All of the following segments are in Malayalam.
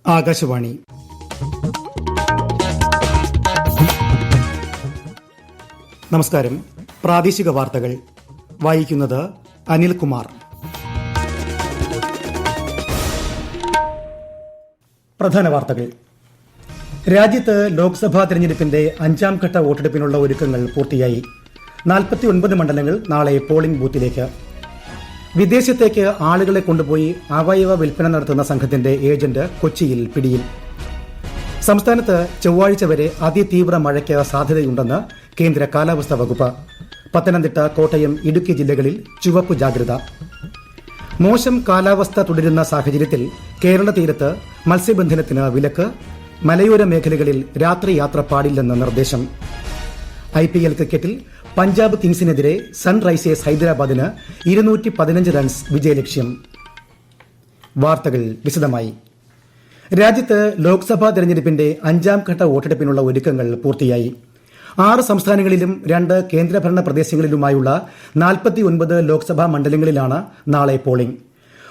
ആകാശവാണി. നമസ്കാരം. പ്രാദേശിക വാർത്തകൾ വായിക്കുന്നത് അനിൽകുമാർ. പ്രധാന വാർത്തകൾ. രാജ്യത്ത് ലോക്സഭാ തെരഞ്ഞെടുപ്പിന്റെ 5ാം ഘട്ട വോട്ടെടുപ്പിനുള്ള ഒരുക്കങ്ങൾ പൂർത്തിയായി. 49 മണ്ഡലങ്ങൾ നാളെ പോളിംഗ് ബൂത്തിലേക്ക്. വിദേശത്തേക്ക് ആളുകളെ കൊണ്ടുപോയി അവയവ വിൽപ്പന നടത്തുന്ന സംഘത്തിന്റെ ഏജന്റ് കൊച്ചിയിൽ പിടിയിൽ. സംസ്ഥാനത്ത് ചൊവ്വാഴ്ച വരെ അതിതീവ്ര മഴയ്ക്ക് സാധ്യതയുണ്ടെന്ന് കേന്ദ്ര കാലാവസ്ഥാ വകുപ്പ്. പത്തനംതിട്ട, കോട്ടയം, ഇടുക്കി ജില്ലകളിൽ ചുവപ്പ് ജാഗ്രത. മോശം കാലാവസ്ഥ തുടരുന്ന സാഹചര്യത്തിൽ കേരള തീരത്ത് മത്സ്യബന്ധനത്തിന് വിലക്ക്. മലയോര മേഖലകളിൽ രാത്രി യാത്ര പാടില്ലെന്ന് നിർദ്ദേശം. IPL ക്രിക്കറ്റിൽ പഞ്ചാബ് കിങ്സിനെതിരെ സൺറൈസേഴ്സ് ഹൈദരാബാദിന് 215 റൺസ് വിജയലക്ഷ്യം. വാർത്തകൾ വിശദമായി. രാജ്യത്ത് ലോക്സഭാ തെരഞ്ഞെടുപ്പിന്റെ 5ാം ഘട്ട വോട്ടെടുപ്പിനുള്ള ഒരുക്കങ്ങൾ പൂർത്തിയായി. 6 സംസ്ഥാനങ്ങളിലും 2 കേന്ദ്രഭരണ പ്രദേശങ്ങളിലുമായുള്ള 49 ലോക്സഭാ മണ്ഡലങ്ങളിലാണ് നാളെ പോളിംഗ്.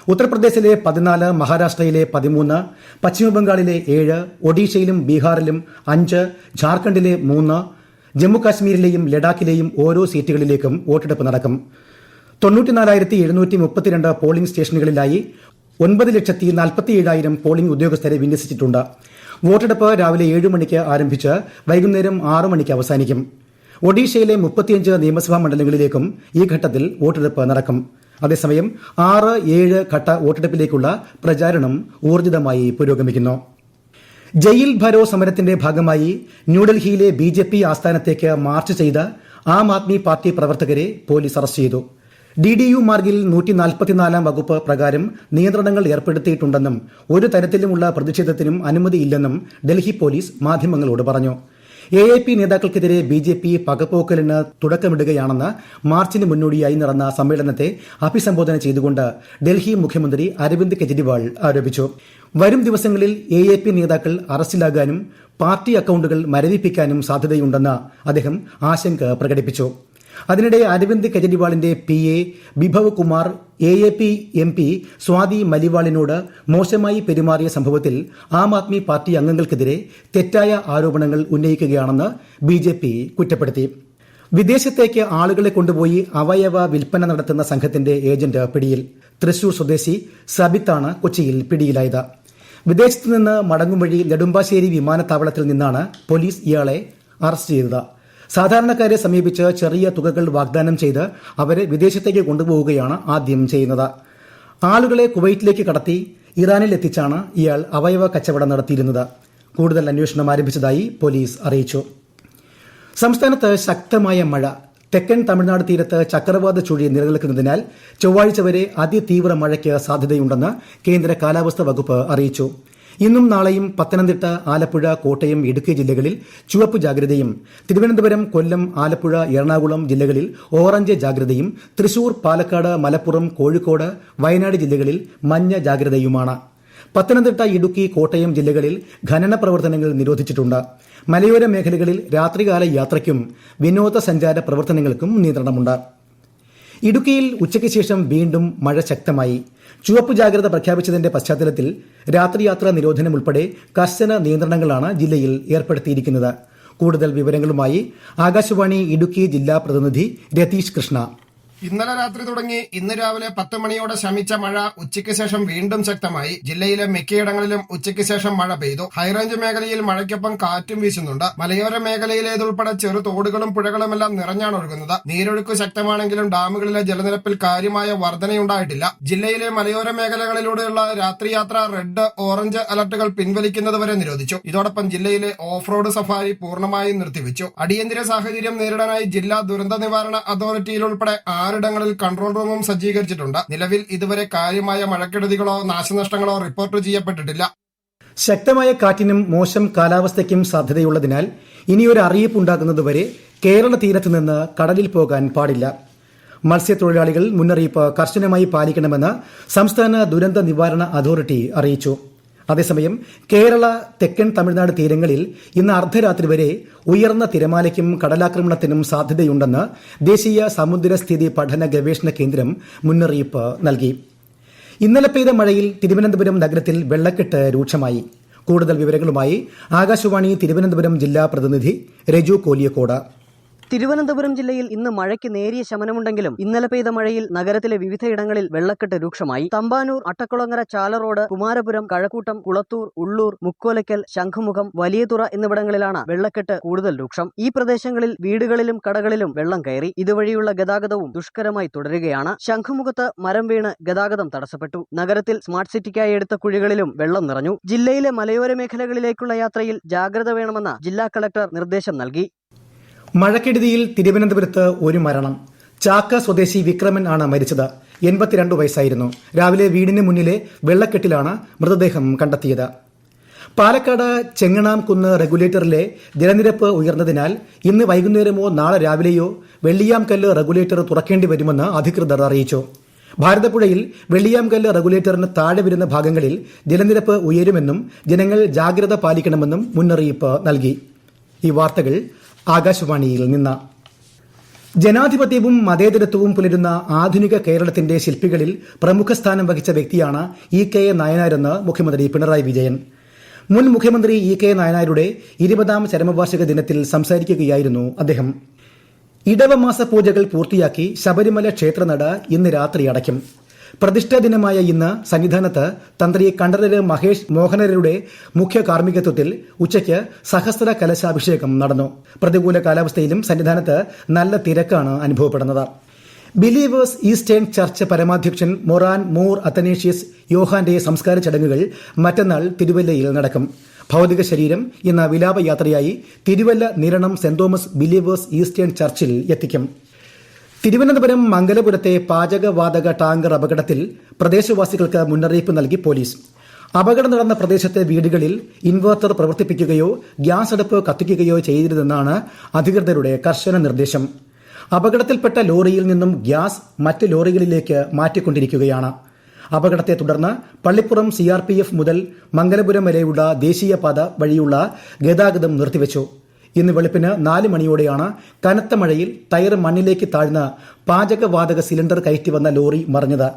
ഉത്തർപ്രദേശിലെ 14, മഹാരാഷ്ട്രയിലെ 13, പശ്ചിമബംഗാളിലെ 7, ഒഡീഷയിലും ബീഹാറിലും 5, ഝാർഖണ്ഡിലെ 3, ജമ്മുകാശ്മീരിലെയും ലഡാക്കിലെയും ഓരോ സീറ്റുകളിലേക്കും വോട്ടെടുപ്പ് നടക്കും. 94,732 പോളിംഗ് സ്റ്റേഷനുകളിലായി 9,47,000 പോളിംഗ് ഉദ്യോഗസ്ഥരെ വിന്യസിച്ചിട്ടുണ്ട്. വോട്ടെടുപ്പ് രാവിലെ 7 മണിക്ക് ആരംഭിച്ച് വൈകുന്നേരം 6 മണിക്ക് അവസാനിക്കും. ഒഡീഷയിലെ 35 നിയമസഭാ മണ്ഡലങ്ങളിലേക്കും ഈ ഘട്ടത്തിൽ വോട്ടെടുപ്പ് നടക്കും. അതേസമയം 6, 7 ഘട്ട വോട്ടെടുപ്പിലേക്കുള്ള പ്രചാരണം ഊർജിതമായി പുരോഗമിക്കുന്നു. ജയിൽ ഭരോ സമരത്തിന്റെ ഭാഗമായി ന്യൂഡൽഹിയിലെ BJP ആസ്ഥാനത്തേക്ക് മാർച്ച് ചെയ്ത ആം ആദ്മി പാർട്ടി പ്രവർത്തകരെ പോലീസ് അറസ്റ്റ് ചെയ്തു. DDU മാർഗിൽ 144 വകുപ്പ് പ്രകാരം നിയന്ത്രണങ്ങൾ ഏർപ്പെടുത്തിയിട്ടുണ്ടെന്നും ഒരു തരത്തിലുമുള്ള പ്രതിഷേധത്തിനും അനുമതിയില്ലെന്നും ഡൽഹി പോലീസ് മാധ്യമങ്ങളോട് പറഞ്ഞു. AAP നേതാക്കൾക്കെതിരെ BJP പകപോക്കലിന് തുടക്കമിടുകയാണെന്ന് മാർച്ചിന് മുന്നോടിയായി നടന്ന സമ്മേളനത്തെ അഭിസംബോധന ചെയ്തുകൊണ്ട് ഡൽഹി മുഖ്യമന്ത്രി അരവിന്ദ് കെജ്രിവാൾ ആരോപിച്ചു. വരും ദിവസങ്ങളിൽ AAP നേതാക്കൾ അറസ്റ്റിലാകാനും പാർട്ടി അക്കൌണ്ടുകൾ മരവിപ്പിക്കാനും സാധ്യതയുണ്ടെന്ന് അദ്ദേഹം ആശങ്ക പ്രകടിപ്പിച്ചു. അതിനിടെ അരവിന്ദ് കെജ്രിവാളിന്റെ PA Bibhav Kumar AAP MP Swathi മലിവാളിനോട് മോശമായി പെരുമാറിയ സംഭവത്തിൽ ആം ആദ്മി പാർട്ടി അംഗങ്ങൾക്കെതിരെ തെറ്റായ ആരോപണങ്ങൾ ഉന്നയിക്കുകയാണെന്ന് BJP കുറ്റപ്പെടുത്തി. വിദേശത്തേക്ക് ആളുകളെ കൊണ്ടുപോയി അവയവ വിൽപ്പന നടത്തുന്ന സംഘത്തിന്റെ ഏജന്റ് പിടിയിൽ. തൃശൂർ സ്വദേശി സബിത്താണ് കൊച്ചിയിൽ പിടിയിലായത്. വിദേശത്ത് നിന്ന് മടങ്ങും വഴി നെടുമ്പാശ്ശേരി വിമാനത്താവളത്തിൽ നിന്നാണ് പോലീസ് ഇയാളെ അറസ്റ്റ് ചെയ്തത്. സാധാരണക്കാരെ സമീപിച്ച് ചെറിയ തുകകൾ വാഗ്ദാനം ചെയ്ത് അവരെ വിദേശത്തേക്ക് കൊണ്ടുപോവുകയാണ് ആദ്യം ചെയ്യുന്നത്. ആളുകളെ കുവൈറ്റിലേക്ക് കടത്തി ഇറാനിൽ എത്തിച്ചാണ് ഇയാൾ അവയവ കച്ചവടം നടത്തിയിരുന്നത്. കൂടുതൽ അന്വേഷണം ആരംഭിച്ചതായി പോലീസ് അറിയിച്ചു. സംസ്ഥാനത്ത് ശക്തമായ മഴ. തെക്കൻ തമിഴ്നാട് തീരത്ത് ചക്രവാത ചുഴി നിലനിൽക്കുന്നതിനാൽ ചൊവ്വാഴ്ച വരെ അതിതീവ്ര മഴയ്ക്ക് സാധ്യതയുണ്ടെന്ന് കേന്ദ്ര കാലാവസ്ഥാ വകുപ്പ് അറിയിച്ചു. ഇന്നും നാളെയും പത്തനംതിട്ട, ആലപ്പുഴ, കോട്ടയം, ഇടുക്കി ജില്ലകളിൽ ചുവപ്പ് ജാഗ്രതയും തിരുവനന്തപുരം, കൊല്ലം, ആലപ്പുഴ, എറണാകുളം ജില്ലകളിൽ ഓറഞ്ച് ജാഗ്രതയും തൃശൂർ, പാലക്കാട്, മലപ്പുറം, കോഴിക്കോട്, വയനാട് ജില്ലകളിൽ മഞ്ഞ ജാഗ്രതയുമാണ്. പത്തനംതിട്ട, ഇടുക്കി, കോട്ടയം ജില്ലകളിൽ ഖനന പ്രവർത്തനങ്ങൾ നിരോധിച്ചിട്ടുണ്ട്. മലയോര മേഖലകളിൽ രാത്രികാല യാത്രയ്ക്കും വിനോദസഞ്ചാര പ്രവർത്തനങ്ങൾക്കും നിയന്ത്രണമുണ്ട്. ഇടുക്കിയിൽ ഉച്ചയ്ക്ക് ശേഷം വീണ്ടും മഴ ശക്തമായി. ചുവപ്പ് ജാഗ്രത പ്രഖ്യാപിച്ചതിന്റെ പശ്ചാത്തലത്തിൽ രാത്രിയാത്രാ നിരോധനം ഉൾപ്പെടെ കർശന നിയന്ത്രണങ്ങളാണ് ജില്ലയിൽ ഏർപ്പെടുത്തിയിരിക്കുന്നത്. കൂടുതൽ വിവരങ്ങളുമായി ആകാശവാണി ഇടുക്കി ജില്ലാ പ്രതിനിധി രതീഷ് കൃഷ്ണ. ഇന്നലെ രാത്രി തുടങ്ങി ഇന്ന് രാവിലെ 10 മണിയോടെ ശമിച്ച മഴ ഉച്ചയ്ക്ക് ശേഷം വീണ്ടും ശക്തമായി. ജില്ലയിലെ മിക്കയിടങ്ങളിലും ഉച്ചയ്ക്ക് ശേഷം മഴ പെയ്തു. ഹൈറേഞ്ച് മേഖലയിൽ മഴയ്ക്കൊപ്പം കാറ്റും വീശുന്നുണ്ട്. മലയോര മേഖലയിലേതുൾപ്പെടെ ചെറു തോടുകളും പുഴകളുമെല്ലാം നിറഞ്ഞാണ് ഒഴുകുന്നത്. നീരൊഴുക്ക് ശക്തമാണെങ്കിലും ഡാമുകളിലെ ജലനിരപ്പിൽ കാര്യമായ വർധനയുണ്ടായിട്ടില്ല. ജില്ലയിലെ മലയോര മേഖലകളിലൂടെയുള്ള രാത്രിയാത്ര റെഡ്, ഓറഞ്ച് അലർട്ടുകൾ പിൻവലിക്കുന്നതുവരെ നിരോധിച്ചു. ഇതോടൊപ്പം ജില്ലയിലെ ഓഫ് റോഡ് സഫാരി പൂർണ്ണമായും നിർത്തിവെച്ചു. അടിയന്തര സാഹചര്യം നേരിടാനായി ജില്ലാ ദുരന്ത നിവാരണ അതോറിറ്റിയിൽ ഉൾപ്പെടെ 6 ഇടങ്ങളിൽ കൺട്രോൾ റൂമും സജ്ജീകരിച്ചിട്ടുണ്ട്. നിലവിൽ ഇതുവരെ കാര്യമായ മഴക്കെടുതികളോ നാശനഷ്ടങ്ങളോ റിപ്പോർട്ട് ചെയ്യപ്പെട്ടിട്ടില്ല. ശക്തമായ കാറ്റിനും മോശം കാലാവസ്ഥയ്ക്കും സാധ്യതയുള്ളതിനാൽ ഇനിയൊരു അറിയിപ്പുണ്ടാകുന്നതുവരെ കേരള തീരത്ത് നിന്ന് കടലിൽ പോകാൻ പാടില്ല. മത്സ്യത്തൊഴിലാളികൾ മുന്നറിയിപ്പ് കർശനമായി പാലിക്കണമെന്ന് സംസ്ഥാന ദുരന്ത നിവാരണ അതോറിറ്റി അറിയിച്ചു. അതേസമയം കേരള, തെക്കൻ തമിഴ്നാട് തീരങ്ങളിൽ ഇന്ന് അർദ്ധരാത്രി വരെ ഉയർന്ന തിരമാലയ്ക്കും കടലാക്രമണത്തിനും സാധ്യതയുണ്ടെന്ന് ദേശീയ സമുദ്രസ്ഥിതി പഠന ഗവേഷണ കേന്ദ്രം മുന്നറിയിപ്പ് നൽകി. ഇന്നലെ പെയ്ത മഴയിൽ തിരുവനന്തപുരം നഗരത്തിൽ വെള്ളക്കെട്ട് രൂക്ഷമായി. കൂടുതൽ വിവരങ്ങളുമായി ആകാശവാണി തിരുവനന്തപുരം ജില്ലാ പ്രതിനിധി രജു കോലിയക്കോട്. തിരുവനന്തപുരം ജില്ലയിൽ ഇന്ന് മഴയ്ക്ക് നേരിയ ശമനമുണ്ടെങ്കിലും ഇന്നലെ പെയ്ത മഴയിൽ നഗരത്തിലെ വിവിധയിടങ്ങളിൽ വെള്ളക്കെട്ട് രൂക്ഷമായി. തമ്പാനൂർ, അട്ടക്കുളങ്ങര, ചാലറോഡ്, കുമാരപുരം, കഴക്കൂട്ടം, കുളത്തൂർ, ഉള്ളൂർ, മുക്കോലയ്ക്കൽ, ശംഖുമുഖം, വലിയതുറ എന്നിവിടങ്ങളിലാണ് വെള്ളക്കെട്ട് കൂടുതൽ രൂക്ഷം. ഈ പ്രദേശങ്ങളിൽ വീടുകളിലും കടകളിലും വെള്ളം കയറി. ഇതുവഴിയുള്ള ഗതാഗതവും ദുഷ്കരമായി തുടരുകയാണ്. ശംഖുമുഖത്ത് മരം വീണ് ഗതാഗതം തടസ്സപ്പെട്ടു. നഗരത്തിൽ സ്മാർട്ട് സിറ്റിക്കായി എടുത്ത കുഴികളിലും വെള്ളം നിറഞ്ഞു. ജില്ലയിലെ മലയോര മേഖലകളിലേക്കുള്ള യാത്രയിൽ ജാഗ്രത വേണമെന്ന് ജില്ലാ കളക്ടർ നിർദ്ദേശം നൽകി. മഴക്കെടുതിയിൽ തിരുവനന്തപുരത്ത് ഒരു മരണം. ചാക്ക സ്വദേശി വിക്രമൻ ആണ് മരിച്ചത്. 82 വയസ്സായിരുന്നു. രാവിലെ വീടിന് മുന്നിലെ വെള്ളക്കെട്ടിലാണ് മൃതദേഹം കണ്ടെത്തിയത്. പാലക്കാട് ചെങ്ങണാംകുന്ന് റെഗുലേറ്ററിലെ ജലനിരപ്പ് ഉയർന്നതിനാൽ ഇന്ന് വൈകുന്നേരമോ നാളെ രാവിലെയോ വെള്ളിയാംകല്ല് റെഗുലേറ്റർ തുറക്കേണ്ടി വരുമെന്ന് അധികൃതർ അറിയിച്ചു. ഭാരതപ്പുഴയിൽ വെള്ളിയാംകല്ല് റെഗുലേറ്ററിന് താഴെ വരുന്ന ഭാഗങ്ങളിൽ ജലനിരപ്പ് ഉയരുമെന്നും ജനങ്ങൾ ജാഗ്രത പാലിക്കണമെന്നും മുന്നറിയിപ്പ് നൽകി. ഈ വാർത്തകൾ ആകാശവാണിയിൽ നിന്ന്. ജനാധിപത്യവും മതേതരത്വവും പുലരുന്ന ആധുനിക കേരളത്തിന്റെ ശില്പികളിൽ പ്രമുഖ സ്ഥാനം വഹിച്ച വ്യക്തിയാണ് EK നായനാരെന്ന് മുഖ്യമന്ത്രി പിണറായി വിജയൻ. മുൻ മുഖ്യമന്ത്രി EK നായനാരുടെ 20ാം ചരമവാർഷിക ദിനത്തിൽ സംസാരിക്കുകയായിരുന്നു അദ്ദേഹം. ഇടവമാസ പൂജകൾ പൂർത്തിയാക്കി ശബരിമല ക്ഷേത്രനട ഇന്ന് രാത്രി അടയ്ക്കും. പ്രതിഷ്ഠാ ദിനമായ ഇന്ന് സന്നിധാനത്ത് തന്ത്രി കണ്ഠരര് മഹേഷ് മോഹനരുടെ മുഖ്യ കാർമ്മികത്വത്തിൽ ഉച്ചയ്ക്ക് സഹസ്ര കലശാഭിഷേകം നടന്നു. പ്രതികൂല കാലാവസ്ഥയിലും സന്നിധാനത്ത് നല്ല തിരക്കാണ് അനുഭവപ്പെടുന്നത്. ബിലീവേഴ്സ് ഈസ്റ്റേൺ ചർച്ച് പരമാധ്യക്ഷൻ മൊറാൻ മോർ അത്തനേഷ്യസ് യോഹാന്റെ സംസ്കാര ചടങ്ങുകൾ മറ്റന്നാൾ തിരുവല്ലയിൽ നടക്കും. ഭൌതിക ശരീരം ഇന്ന് വിലാപയാത്രയായി Thiruvalla Niranam Saint Thomas Believers Eastern ചർച്ചിൽ എത്തിക്കും. തിരുവനന്തപുരം മംഗലപുരത്തെ പാചകവാതക ടാങ്കർ അപകടത്തിൽ പ്രദേശവാസികൾക്ക് മുന്നറിയിപ്പ് നൽകി പോലീസ്. അപകടം നടന്ന പ്രദേശത്തെ വീടുകളിൽ ഇൻവെർട്ടർ പ്രവർത്തിപ്പിക്കുകയോ ഗ്യാസ് അടുപ്പ് കത്തിക്കുകയോ ചെയ്യരുതെന്നാണ് അധികൃതരുടെ കർശന നിർദ്ദേശം. അപകടത്തിൽപ്പെട്ട ലോറിയിൽ നിന്നും ഗ്യാസ് മറ്റ് ലോറികളിലേക്ക് മാറ്റിക്കൊണ്ടിരിക്കുകയാണ്. അപകടത്തെ തുടർന്ന് പള്ളിപ്പുറം CRPF മുതൽ മംഗലപുരം വരെയുള്ള ദേശീയപാത വഴിയുള്ള ഗതാഗതം നിർത്തിവച്ചു. ഇന്ന് വെളുപ്പിന് 4 മണിയോടെയാണ് കനത്ത മഴയിൽ ടയർ മണ്ണിലേക്ക് താഴ്ന്ന പാചകവാതക സിലിണ്ടർ കയറ്റി വന്ന ലോറി മറിഞ്ഞത്.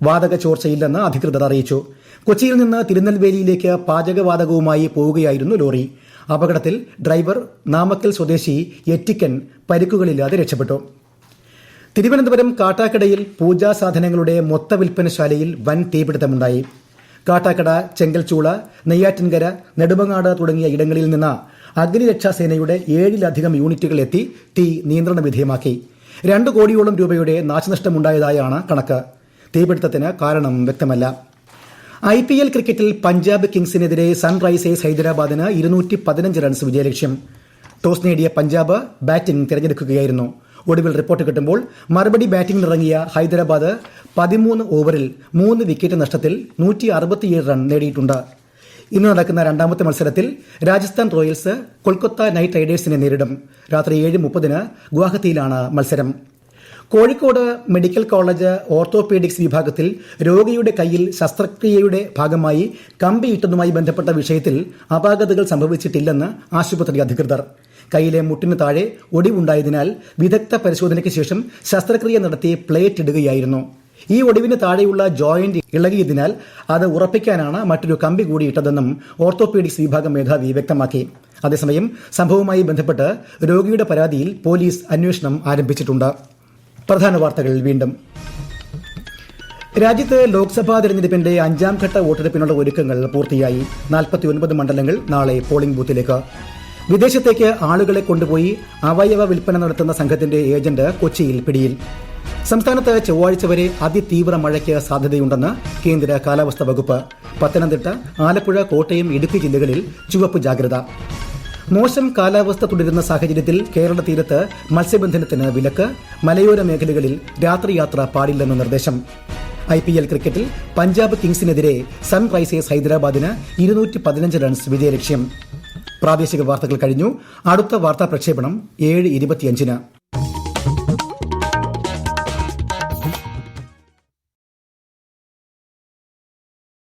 വാതക ചോർച്ചയില്ലെന്ന് അധികൃതർ അറിയിച്ചു. കൊച്ചിയിൽ നിന്ന് തിരുനെൽവേലിയിലേക്ക് പാചകവാതകവുമായി പോവുകയായിരുന്നു ലോറി. അപകടത്തിൽ ഡ്രൈവർ നാമക്കൽ സ്വദേശി എറ്റിക്കൻ പരിക്കുകളില്ലാതെ രക്ഷപ്പെട്ടു. തിരുവനന്തപുരം കാട്ടാക്കടയിൽ പൂജാ സാധനങ്ങളുടെ മൊത്ത വിൽപ്പനശാലയിൽ വൻ തീപിടുത്തമുണ്ടായി. കാട്ടാക്കട, ചെങ്കൽച്ചൂള, നെയ്യാറ്റിൻകര, നെടുമങ്ങാട് തുടങ്ങിയ ഇടങ്ങളിൽ നിന്ന് അഗ്നിരക്ഷാസേനയുടെ 7ലധികം യൂണിറ്റുകൾ എത്തി തീ നിയന്ത്രണ വിധേയമാക്കി. 2 കോടിയോളം രൂപയുടെ നാശനഷ്ടമുണ്ടായതായാണ് കണക്ക്. തീപിടുത്തത്തിന് കാരണം വ്യക്തമല്ല. IPL ക്രിക്കറ്റിൽ പഞ്ചാബ് കിങ്സിനെതിരെ സൺറൈസേഴ്സ് ഹൈദരാബാദിന് 215 റൺസ് വിജയലക്ഷ്യം. ടോസ് നേടിയ പഞ്ചാബ് ബാറ്റിംഗ് തിരഞ്ഞെടുക്കുകയായിരുന്നു. ഒടുവിൽ റിപ്പോർട്ട് കിട്ടുമ്പോൾ മറുപടി ബാറ്റിംഗിനിറങ്ങിയ ഹൈദരാബാദ് 13 ഓവറിൽ 3 വിക്കറ്റ് നഷ്ടത്തിൽ 167 റൺ നേടിയിട്ടുണ്ട്. ഇന്ന് നടക്കുന്ന രണ്ടാമത്തെ മത്സരത്തിൽ രാജസ്ഥാൻ റോയൽസ് കൊൽക്കത്ത നൈറ്റ് റൈഡേഴ്സിനെ നേരിടും. രാത്രി 7:30 ഗുവാഹത്തിയിലാണ് മത്സരം. കോഴിക്കോട് മെഡിക്കൽ കോളേജ് ഓർത്തോപീഡിക്സ് വിഭാഗത്തിൽ രോഗിയുടെ കൈയിൽ ശസ്ത്രക്രിയയുടെ ഭാഗമായി കമ്പിയിട്ടതുമായി ബന്ധപ്പെട്ട വിഷയത്തിൽ അപാകതകൾ സംഭവിച്ചിട്ടില്ലെന്ന് ആശുപത്രി അധികൃതർ. കൈയിലെ മുട്ടിന് താഴെ ഒടിവുണ്ടായതിനാൽ വിദഗ്ധ പരിശോധനയ്ക്ക് ശേഷം ശസ്ത്രക്രിയ നടത്തി പ്ലേറ്റ് ഇടുകയായിരുന്നു. ഈ ഒടിവിന് താഴെയുള്ള ജോയിന്റ് ഇളകിയതിനാൽ അത് ഉറപ്പിക്കാനാണ് മറ്റൊരു കമ്പി കൂടി ഇട്ടതെന്നും ഓർത്തോപീഡിക്സ് വിഭാഗം മേധാവി വ്യക്തമാക്കി. അതേസമയം സംഭവവുമായി ബന്ധപ്പെട്ട് രോഗിയുടെ പരാതിയിൽ പോലീസ് അന്വേഷണം ആരംഭിച്ചിട്ടുണ്ട്. പ്രധാന വാർത്തകൾ വീണ്ടും. രാജ്യത്ത് ലോക്സഭാ തെരഞ്ഞെടുപ്പിന്റെ 5ാം ഘട്ട വോട്ടെടുപ്പിനുള്ള ഒരുക്കങ്ങൾ പൂർത്തിയായി. 49 മണ്ഡലങ്ങൾ നാളെ പോളിംഗ് ബൂത്തിലേക്ക്. വിദേശത്തേക്ക് ആളുകളെ കൊണ്ടുപോയി അവയവ വിൽപ്പന നടത്തുന്ന സംഘത്തിന്റെ ഏജന്റ് കൊച്ചിയിൽ പിടിയിൽ. സംസ്ഥാനത്ത് ചൊവ്വാഴ്ച വരെ അതിതീവ്ര മഴയ്ക്ക് സാധ്യതയുണ്ടെന്ന് കേന്ദ്ര കാലാവസ്ഥാ വകുപ്പ്. പത്തനംതിട്ട, ആലപ്പുഴ, കോട്ടയം, ഇടുക്കി ജില്ലകളിൽ ചുവപ്പ് ജാഗ്രത. മോശം കാലാവസ്ഥ തുടരുന്ന സാഹചര്യത്തിൽ കേരള തീരത്ത് മത്സ്യബന്ധനത്തിന് വിലക്ക്. മലയോര മേഖലകളിൽ രാത്രിയാത്ര പാടില്ലെന്ന നിർദ്ദേശം. IPL ക്രിക്കറ്റിൽ പഞ്ചാബ് കിങ്സിനെതിരെ സൺറൈസേഴ്സ് ഹൈദരാബാദിന് 215 റൺസ് വിജയലക്ഷ്യം. പ്രാദേശിക വാർത്തകൾ കഴിഞ്ഞു. അടുത്ത വാർത്താ പ്രക്ഷേപണം 7:25.